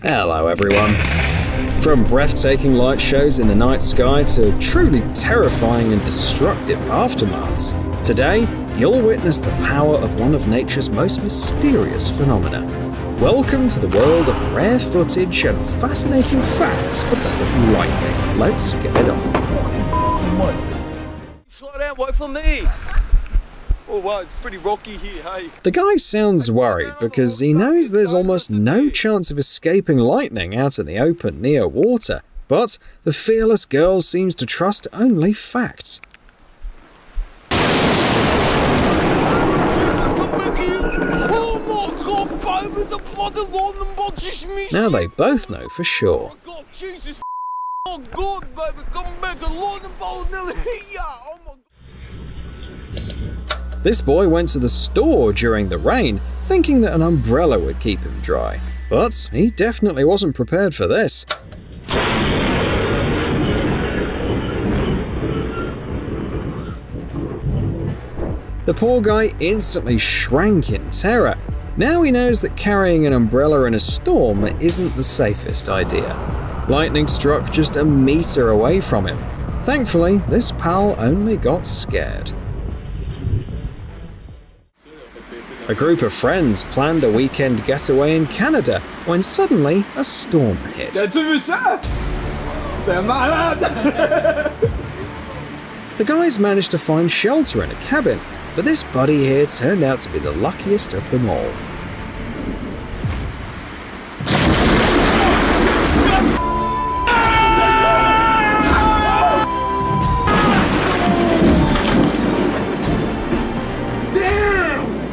Hello everyone. From breathtaking light shows in the night sky to truly terrifying and destructive aftermaths, today you'll witness the power of one of nature's most mysterious phenomena. Welcome to the world of rare footage and fascinating facts about lightning. Let's get it on. Slow down, wait for me. Oh wow, it's pretty rocky here, hey. The guy sounds worried because he knows there's almost no chance of escaping lightning out in the open near water, but the fearless girl seems to trust only facts. Now they both know for sure. Oh God, Jesus, oh God, baby, come back, the lightning bolt nearly hit ya. Oh my God. This boy went to the store during the rain, thinking that an umbrella would keep him dry. But he definitely wasn't prepared for this. The poor guy instantly shrank in terror. Now he knows that carrying an umbrella in a storm isn't the safest idea. Lightning struck just a meter away from him. Thankfully, this pal only got scared. A group of friends planned a weekend getaway in Canada when suddenly a storm hit. The guys managed to find shelter in a cabin, but this buddy here turned out to be the luckiest of them all.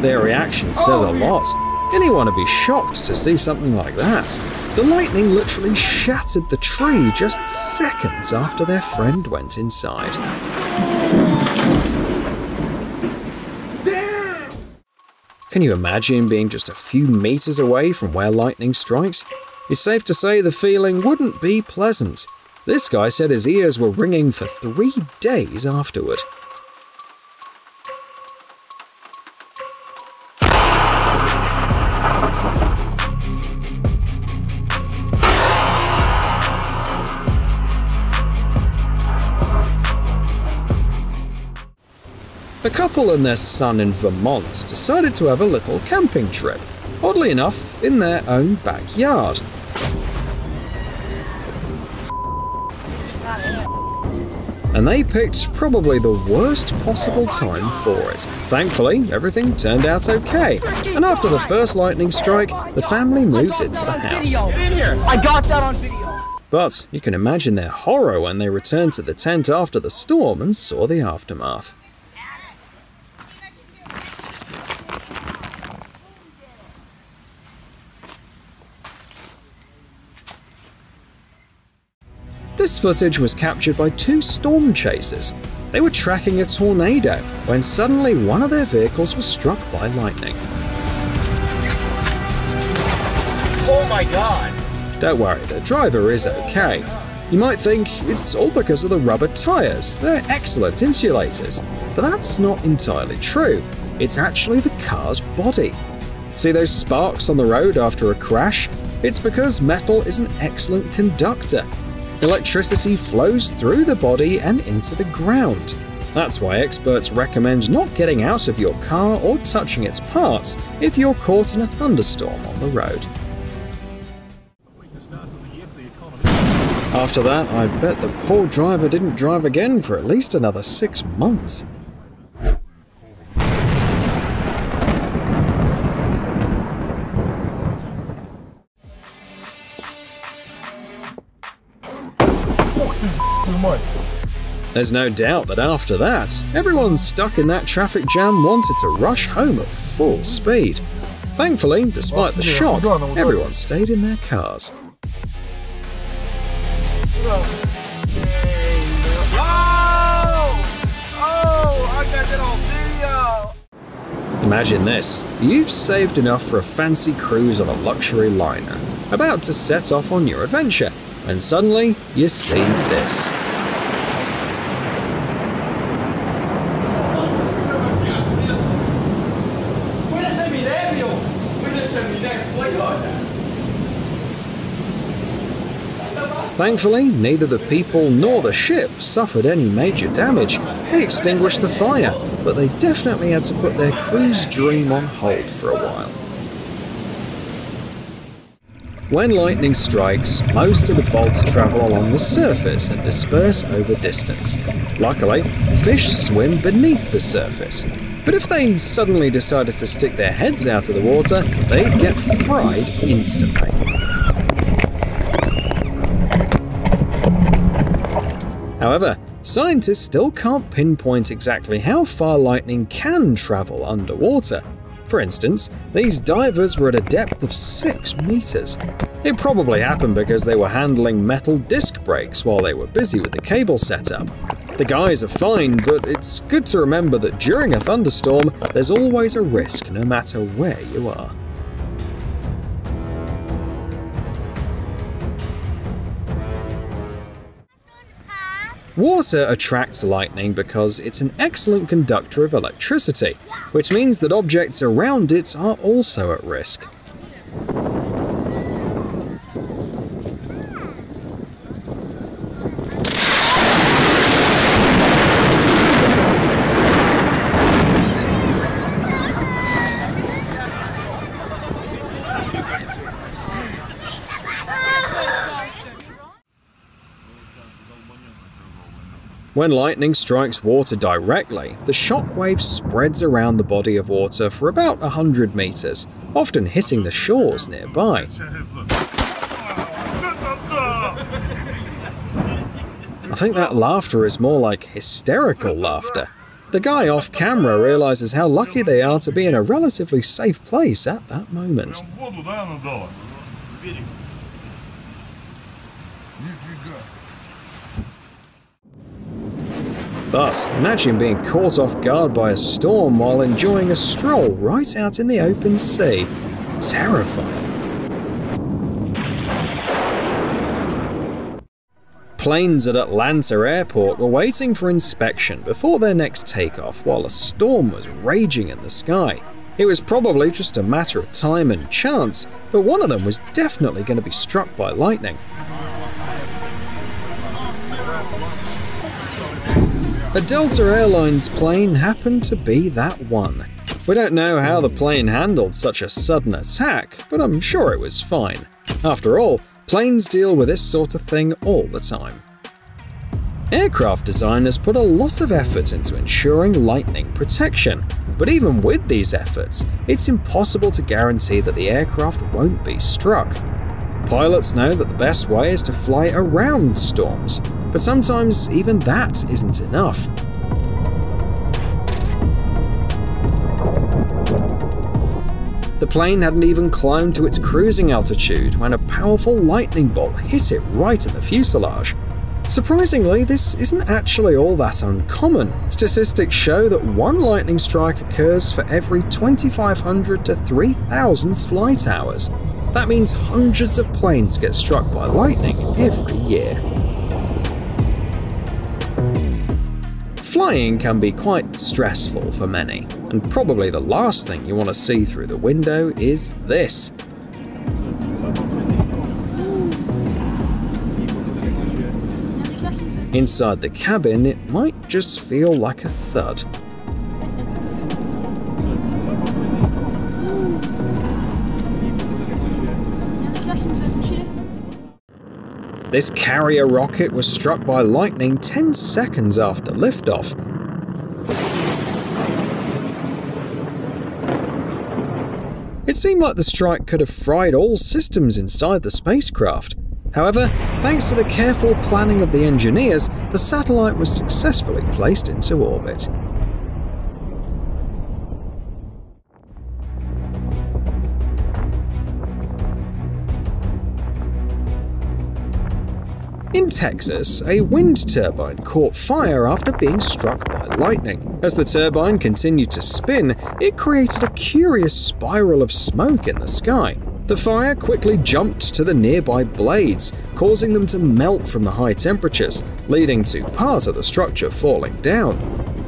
Their reaction says a lot. Anyone would be shocked to see something like that. The lightning literally shattered the tree just seconds after their friend went inside. Can you imagine being just a few meters away from where lightning strikes? It's safe to say the feeling wouldn't be pleasant. This guy said his ears were ringing for 3 days afterward. The couple and their son in Vermont decided to have a little camping trip, oddly enough, in their own backyard. And they picked probably the worst possible time for it. Thankfully, everything turned out okay, and after the first lightning strike, the family moved into the house. Get in here! I got that on video! But you can imagine their horror when they returned to the tent after the storm and saw the aftermath. This footage was captured by 2 storm chasers. They were tracking a tornado when suddenly one of their vehicles was struck by lightning. Oh my God! Don't worry, the driver is okay. You might think it's all because of the rubber tires. They're excellent insulators. But that's not entirely true. It's actually the car's body. See those sparks on the road after a crash? It's because metal is an excellent conductor. Electricity flows through the body and into the ground. That's why experts recommend not getting out of your car or touching its parts if you're caught in a thunderstorm on the road. After that, I bet the poor driver didn't drive again for at least another 6 months. There's no doubt that after that, everyone stuck in that traffic jam wanted to rush home at full speed. Thankfully, despite the shock, everyone stayed in their cars. Imagine this, you've saved enough for a fancy cruise on a luxury liner, about to set off on your adventure, and suddenly you see this. Thankfully, neither the people nor the ship suffered any major damage. They extinguished the fire, but they definitely had to put their crew's dream on hold for a while. When lightning strikes, most of the bolts travel along the surface and disperse over distance. Luckily, fish swim beneath the surface. But if they suddenly decided to stick their heads out of the water, they'd get fried instantly. However, scientists still can't pinpoint exactly how far lightning can travel underwater. For instance, these divers were at a depth of 6 meters. It probably happened because they were handling metal disc brakes while they were busy with the cable setup. The guys are fine, but it's good to remember that during a thunderstorm, there's always a risk no matter where you are. Water attracts lightning because it's an excellent conductor of electricity, which means that objects around it are also at risk. When lightning strikes water directly, the shockwave spreads around the body of water for about 100 meters, often hitting the shores nearby. I think that laughter is more like hysterical laughter. The guy off camera realizes how lucky they are to be in a relatively safe place at that moment. But imagine being caught off guard by a storm while enjoying a stroll right out in the open sea. Terrifying. Planes at Atlanta Airport were waiting for inspection before their next takeoff while a storm was raging in the sky. It was probably just a matter of time and chance, but one of them was definitely going to be struck by lightning. A Delta Airlines plane happened to be that one. We don't know how the plane handled such a sudden attack, but I'm sure it was fine. After all, planes deal with this sort of thing all the time. Aircraft designers put a lot of effort into ensuring lightning protection, but even with these efforts, it's impossible to guarantee that the aircraft won't be struck. Pilots know that the best way is to fly around storms, but sometimes even that isn't enough. The plane hadn't even climbed to its cruising altitude when a powerful lightning bolt hit it right in the fuselage. Surprisingly, this isn't actually all that uncommon. Statistics show that one lightning strike occurs for every 2,500 to 3,000 flight hours. That means hundreds of planes get struck by lightning every year. Flying can be quite stressful for many, and probably the last thing you want to see through the window is this. Inside the cabin, it might just feel like a thud. This carrier rocket was struck by lightning 10 seconds after liftoff. It seemed like the strike could have fried all systems inside the spacecraft. However, thanks to the careful planning of the engineers, the satellite was successfully placed into orbit. In Texas, a wind turbine caught fire after being struck by lightning. As the turbine continued to spin, it created a curious spiral of smoke in the sky. The fire quickly jumped to the nearby blades, causing them to melt from the high temperatures, leading to part of the structure falling down.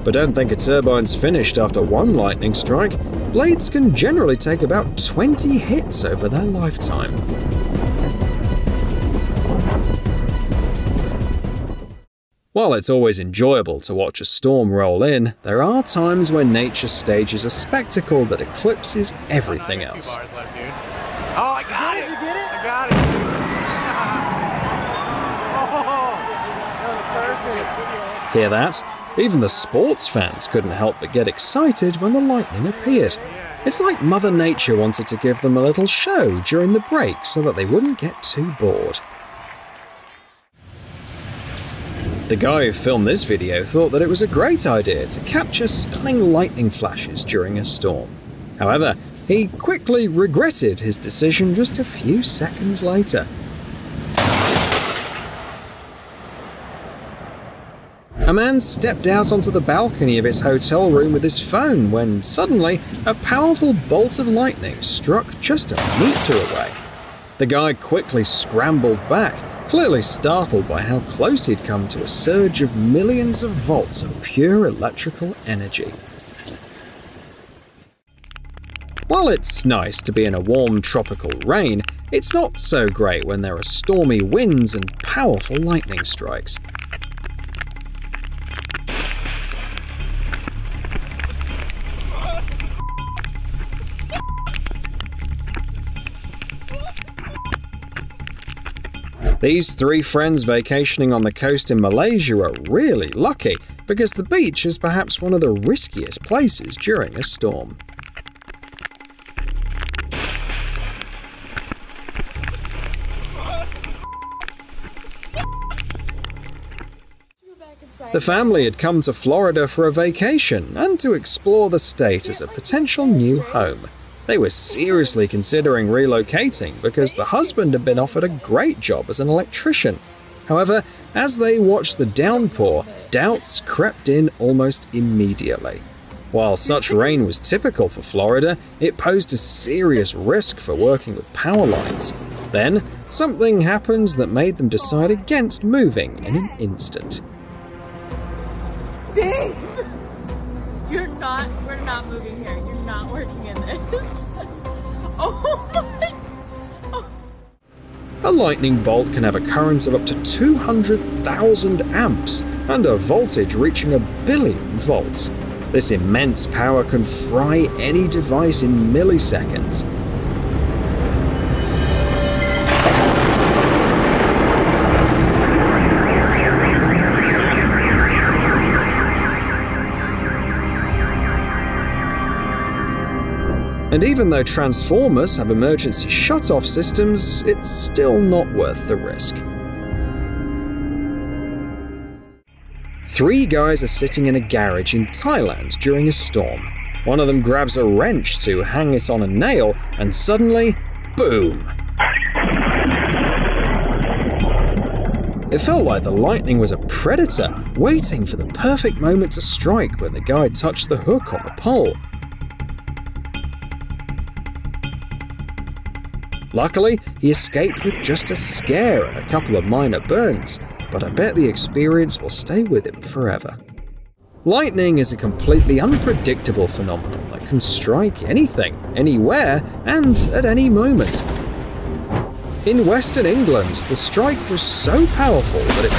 But don't think a turbine's finished after one lightning strike. Blades can generally take about 20 hits over their lifetime. While it's always enjoyable to watch a storm roll in, there are times when nature stages a spectacle that eclipses everything else. Oh, I got it! You get it? I got it! Oh, Hear that? Even the sports fans couldn't help but get excited when the lightning appeared. It's like Mother Nature wanted to give them a little show during the break so that they wouldn't get too bored. The guy who filmed this video thought that it was a great idea to capture stunning lightning flashes during a storm. However, he quickly regretted his decision just a few seconds later. A man stepped out onto the balcony of his hotel room with his phone when suddenly a powerful bolt of lightning struck just a meter away. The guy quickly scrambled back, clearly startled by how close he'd come to a surge of millions of volts of pure electrical energy. While it's nice to be in a warm tropical rain, it's not so great when there are stormy winds and powerful lightning strikes. These three friends vacationing on the coast in Malaysia are really lucky because the beach is perhaps one of the riskiest places during a storm. The family had come to Florida for a vacation and to explore the state as a potential new home. They were seriously considering relocating because the husband had been offered a great job as an electrician. However, as they watched the downpour, doubts crept in almost immediately. While such rain was typical for Florida, it posed a serious risk for working with power lines. Then, something happened that made them decide against moving in an instant. Dave! We're not moving here. You're not working in this. Oh my! Oh. A lightning bolt can have a current of up to 200,000 amps and a voltage reaching 1 billion volts. This immense power can fry any device in milliseconds. And even though transformers have emergency shut-off systems, it's still not worth the risk. 3 guys are sitting in a garage in Thailand during a storm. One of them grabs a wrench to hang it on a nail, and suddenly, boom! It felt like the lightning was a predator, waiting for the perfect moment to strike when the guy touched the hook on the pole. Luckily, he escaped with just a scare and a couple of minor burns, but I bet the experience will stay with him forever. Lightning is a completely unpredictable phenomenon that can strike anything, anywhere, and at any moment. In Western England, the strike was so powerful that it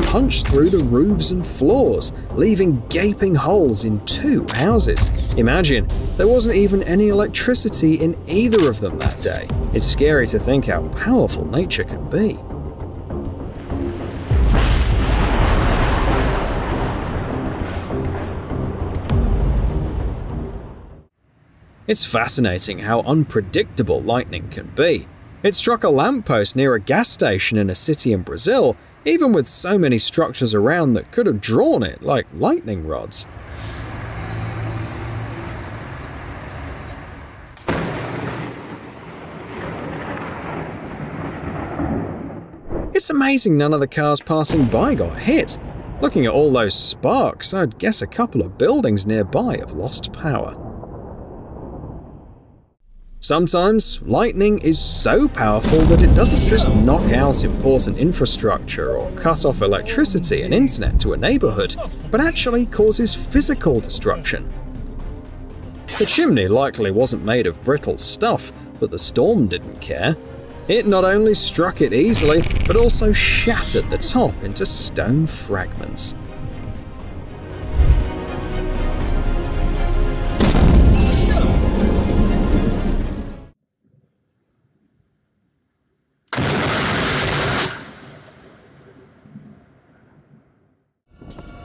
punched through the roofs and floors, leaving gaping holes in 2 houses. Imagine, there wasn't even any electricity in either of them that day. It's scary to think how powerful nature can be. It's fascinating how unpredictable lightning can be. It struck a lamppost near a gas station in a city in Brazil, even with so many structures around that could have drawn it like lightning rods. It's amazing none of the cars passing by got hit. Looking at all those sparks, I'd guess a couple of buildings nearby have lost power. Sometimes, lightning is so powerful that it doesn't just knock out important infrastructure or cut off electricity and internet to a neighborhood, but actually causes physical destruction. The chimney likely wasn't made of brittle stuff, but the storm didn't care. It not only struck it easily, but also shattered the top into stone fragments.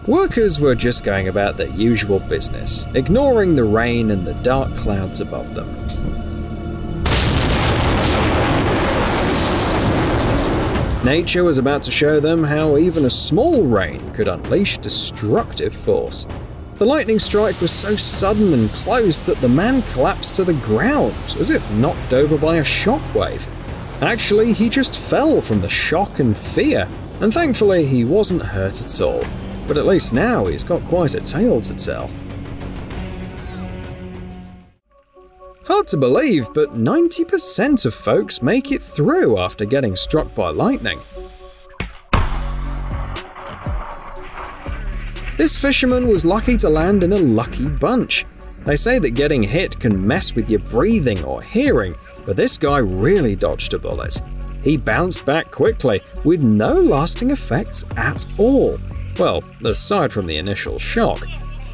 Workers were just going about their usual business, ignoring the rain and the dark clouds above them. Nature was about to show them how even a small rain could unleash destructive force. The lightning strike was so sudden and close that the man collapsed to the ground, as if knocked over by a shockwave. Actually, he just fell from the shock and fear, and thankfully he wasn't hurt at all. But at least now he's got quite a tale to tell. Hard to believe, but 90% of folks make it through after getting struck by lightning. This fisherman was lucky to land in a lucky bunch. They say that getting hit can mess with your breathing or hearing, but this guy really dodged a bullet. He bounced back quickly, with no lasting effects at all. Well, aside from the initial shock.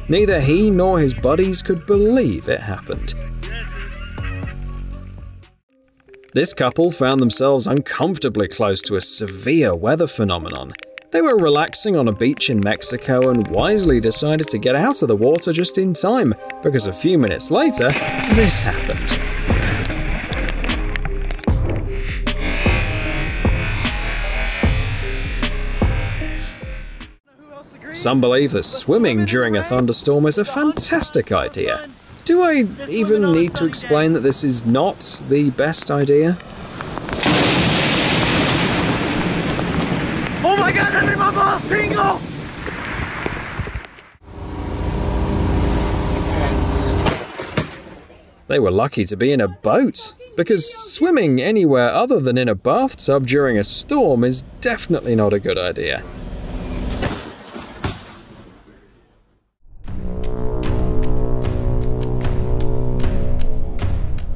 Neither he nor his buddies could believe it happened. This couple found themselves uncomfortably close to a severe weather phenomenon. They were relaxing on a beach in Mexico and wisely decided to get out of the water just in time, because a few minutes later, this happened. Some believe that swimming during a thunderstorm is a fantastic idea. Do I even need to explain that this is not the best idea? Oh my god, that's my ball! Bingo! They were lucky to be in a boat, because swimming anywhere other than in a bathtub during a storm is definitely not a good idea.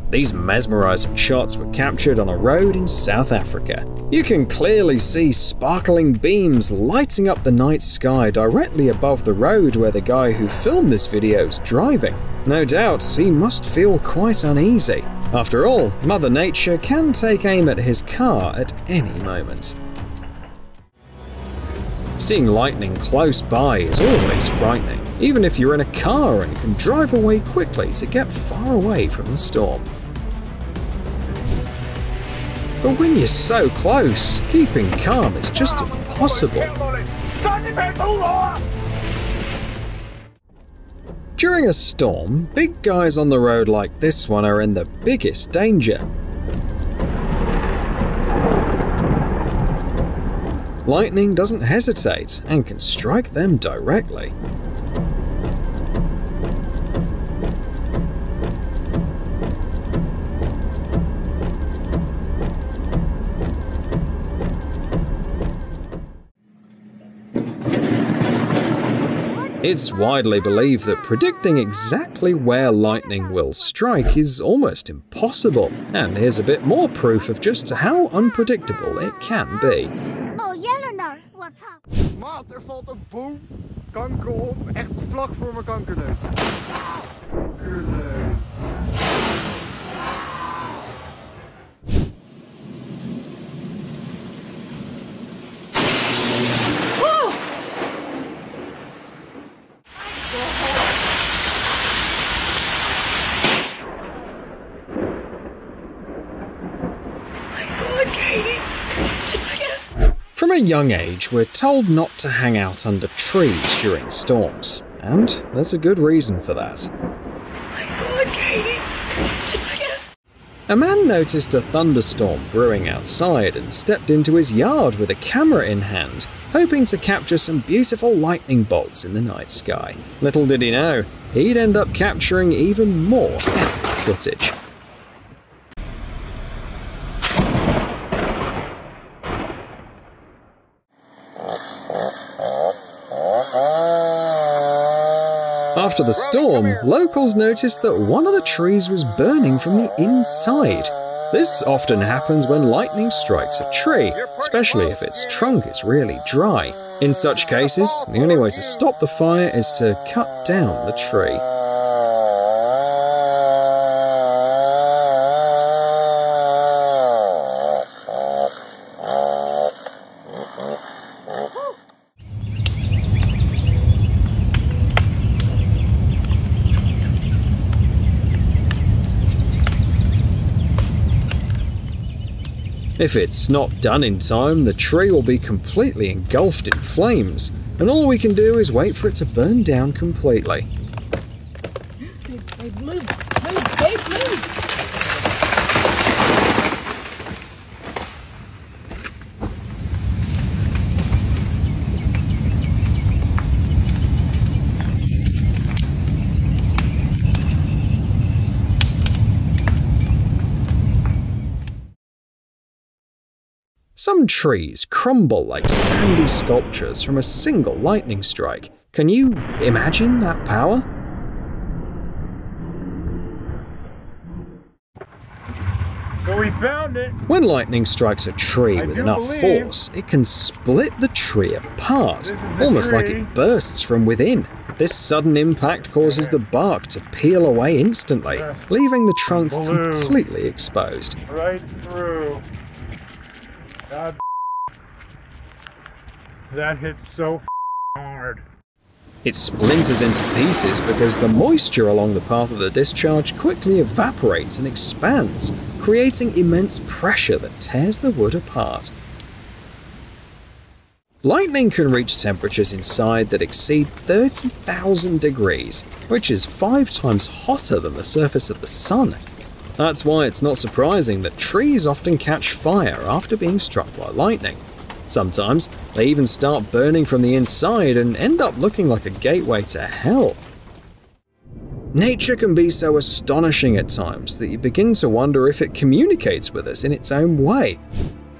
These mesmerizing shots were captured on a road in South Africa. You can clearly see sparkling beams lighting up the night sky directly above the road where the guy who filmed this video is driving. No doubt, he must feel quite uneasy. After all, Mother Nature can take aim at his car at any moment. Seeing lightning close by is always frightening, even if you're in a car and can drive away quickly to get far away from the storm. But when you're so close, keeping calm is just impossible. During a storm, big guys on the road like this one are in the biggest danger. Lightning doesn't hesitate and can strike them directly. It's widely believed that predicting exactly where lightning will strike is almost impossible, and here's a bit more proof of just how unpredictable it can be. Maat, er valt een boom, kanker op, echt vlak voor mijn kankerneus. Kankerneus. From a young age, we're told not to hang out under trees during storms, and there's a good reason for that. A man noticed a thunderstorm brewing outside and stepped into his yard with a camera in hand, hoping to capture some beautiful lightning bolts in the night sky. Little did he know, he'd end up capturing even more epic footage. After the storm, locals noticed that one of the trees was burning from the inside. This often happens when lightning strikes a tree, especially if its trunk is really dry. In such cases, the only way to stop the fire is to cut down the tree. If it's not done in time, the tree will be completely engulfed in flames, and all we can do is wait for it to burn down completely. Babe, move! Move! Babe, move! Some trees crumble like sandy sculptures from a single lightning strike. Can you imagine that power? So we found it! When lightning strikes a tree with enough force, it can split the tree apart, almost like it bursts from within. This sudden impact causes the bark to peel away instantly, leaving the trunk completely exposed. Right through. God, that hit so hard. It splinters into pieces because the moisture along the path of the discharge quickly evaporates and expands, creating immense pressure that tears the wood apart. Lightning can reach temperatures inside that exceed 30,000 degrees, which is 5 times hotter than the surface of the sun. That's why it's not surprising that trees often catch fire after being struck by lightning. Sometimes they even start burning from the inside and end up looking like a gateway to hell. Nature can be so astonishing at times that you begin to wonder if it communicates with us in its own way.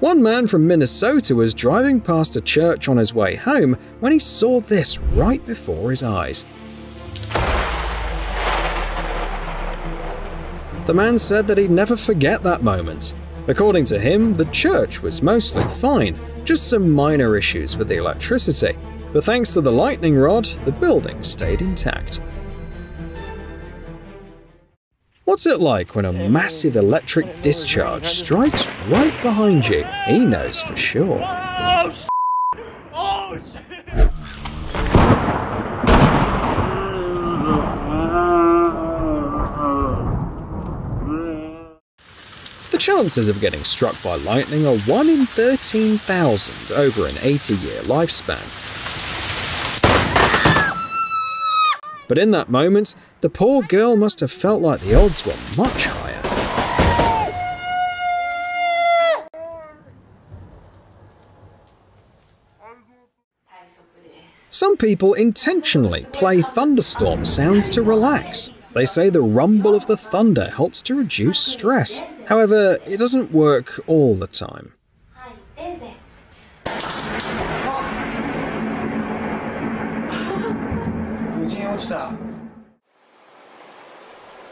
One man from Minnesota was driving past a church on his way home when he saw this right before his eyes. The man said that he'd never forget that moment. According to him, the church was mostly fine, just some minor issues with the electricity. But thanks to the lightning rod, the building stayed intact. What's it like when a massive electric discharge strikes right behind you? He knows for sure. Oh, shit! Oh, shit! The chances of getting struck by lightning are 1 in 13,000 over an 80-year lifespan. But in that moment, the poor girl must have felt like the odds were much higher. Some people intentionally play thunderstorm sounds to relax. They say the rumble of the thunder helps to reduce stress. However, it doesn't work all the time.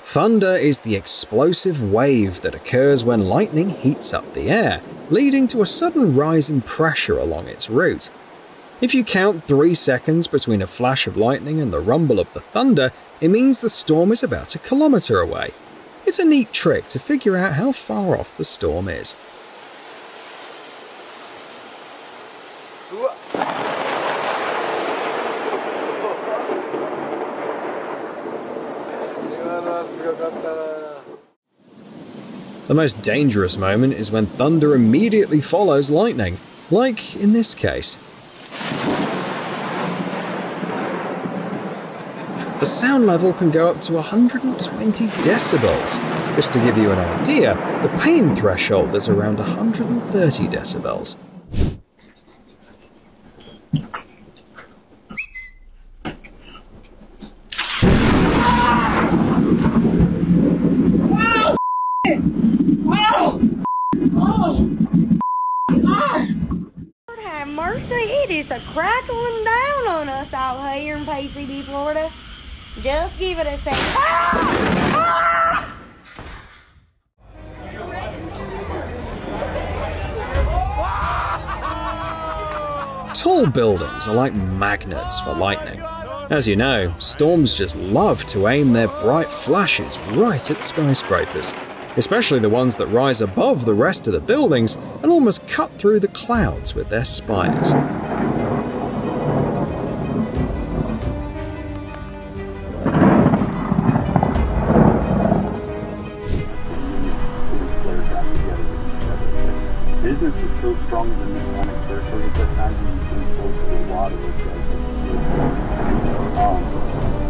Thunder is the explosive wave that occurs when lightning heats up the air, leading to a sudden rise in pressure along its route. If you count 3 seconds between a flash of lightning and the rumble of the thunder, it means the storm is about a kilometer away. It's a neat trick to figure out how far off the storm is. The most dangerous moment is when thunder immediately follows lightning, like in this case. The sound level can go up to 120 decibels. Just to give you an idea, the pain threshold is around 130 decibels. Lord have mercy, it is a crackling down on us out here in PCB, Florida. Just give it a second. Ah! Ah! Tall buildings are like magnets for lightning. As you know, storms just love to aim their bright flashes right at skyscrapers, especially the ones that rise above the rest of the buildings and almost cut through the clouds with their spires. Business is so strong in the Atlantic Circle, it's just not even close to the water.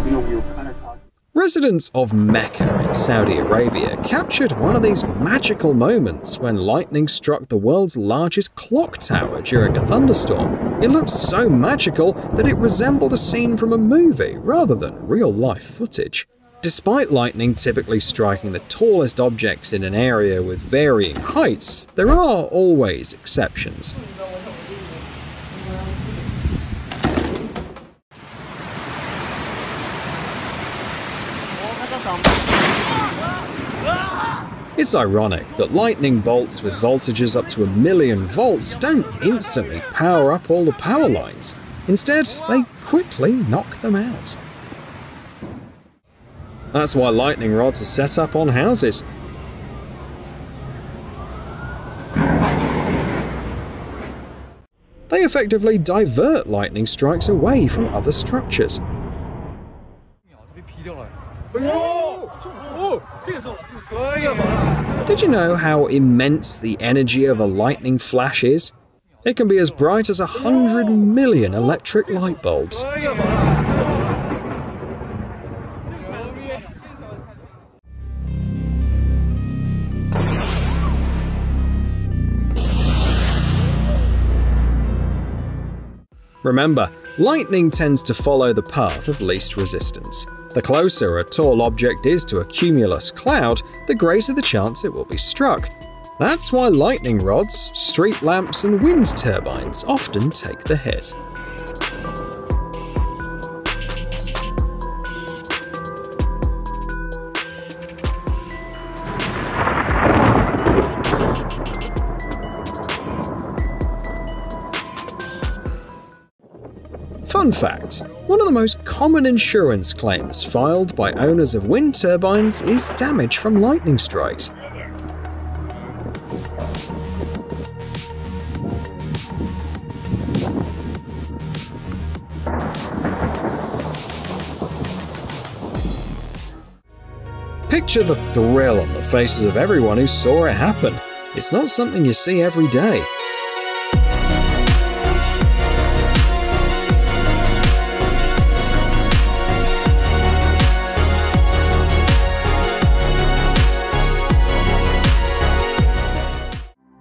We were kind of talking. Residents of Mecca in Saudi Arabia captured one of these magical moments when lightning struck the world's largest clock tower during a thunderstorm. It looked so magical that it resembled a scene from a movie rather than real-life footage. Despite lightning typically striking the tallest objects in an area with varying heights, there are always exceptions. It's ironic that lightning bolts with voltages up to 1,000,000 volts don't instantly power up all the power lines. Instead, they quickly knock them out. That's why lightning rods are set up on houses. They effectively divert lightning strikes away from other structures. Did you know how immense the energy of a lightning flash is? It can be as bright as 100 million electric light bulbs. Remember, lightning tends to follow the path of least resistance. The closer a tall object is to a cumulus cloud, the greater the chance it will be struck. That's why lightning rods, street lamps, and wind turbines often take the hit. Fun fact, one of the most common insurance claims filed by owners of wind turbines is damage from lightning strikes. Picture the thrill on the faces of everyone who saw it happen. It's not something you see every day.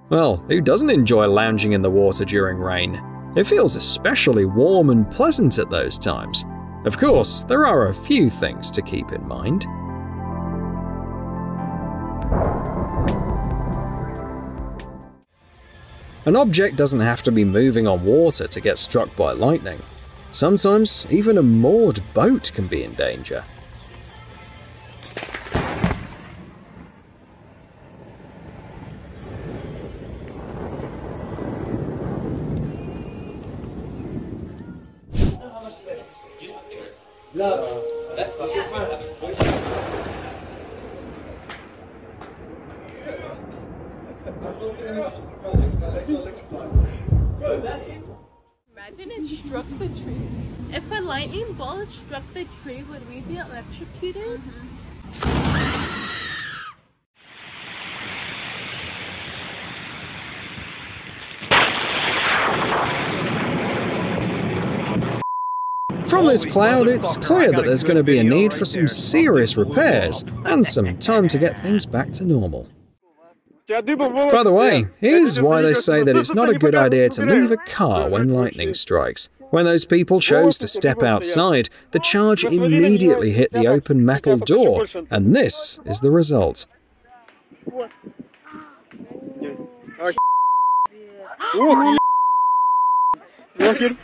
Well, who doesn't enjoy lounging in the water during rain? It feels especially warm and pleasant at those times. Of course, there are a few things to keep in mind. An object doesn't have to be moving on water to get struck by lightning. Sometimes, even a moored boat can be in danger. Imagine it struck the tree. If a lightning bolt struck the tree, would we be electrocuted? From this cloud, it's clear that there's going to be a need for some serious repairs and some time to get things back to normal. By the way, here's why they say that it's not a good idea to leave a car when lightning strikes. When those people chose to step outside, the charge immediately hit the open metal door, and this is the result. Look at